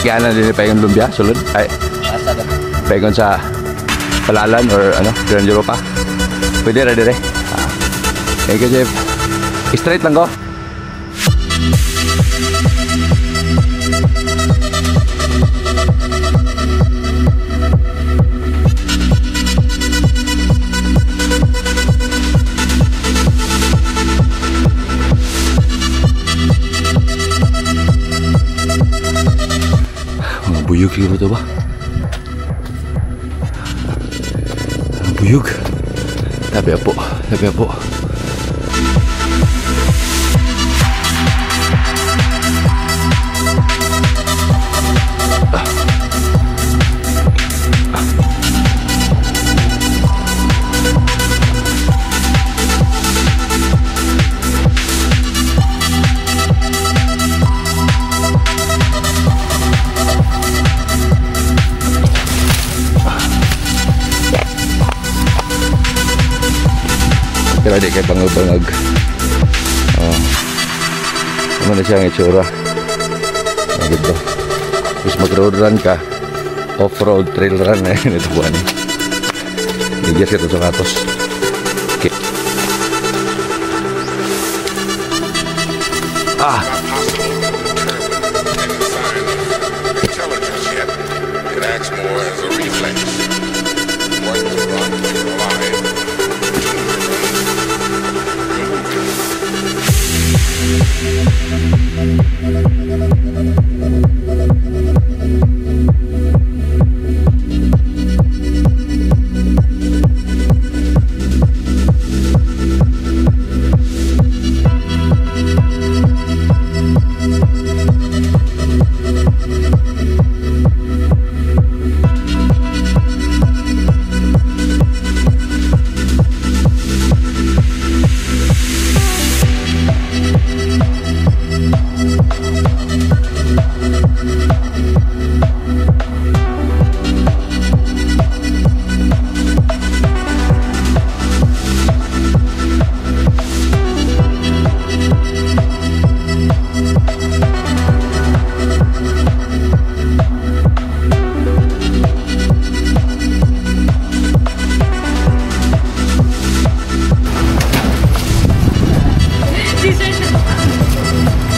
Kaya na din pa yung lumbia, sulod? Ay, paikon sa Palalan or ano, Grand Europa. Pwede ra dire. Thank you, Jeff. Straight lang ko. Buyug siguro ito ba? Buyug. Tabi po. Tabi po. Pero di kayo bangag-bangag. Ano na siya ang itsura. Dito. Tapos mag-road run ka. Off-road trail run na yun. Ito buwan eh. Nigyan ka ito sa katos. Okay.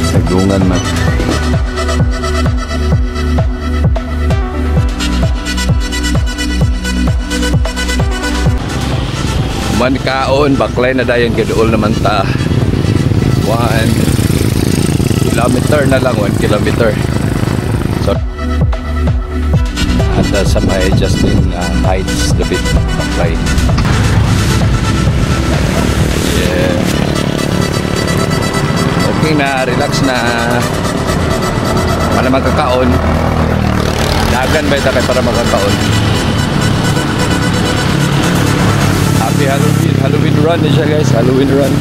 Nagdungan man. Mankaon, baklay na dayon kadool naman ta. 1 kilometer na lang, 1 kilometer. So, at sa may Justin Heights, the bit baklay. Yeah. Okay na, relax na. Para magkakaon. Dagan ba ito para magkakaon? Happy Halloween. Halloween run na siya guys. Halloween run.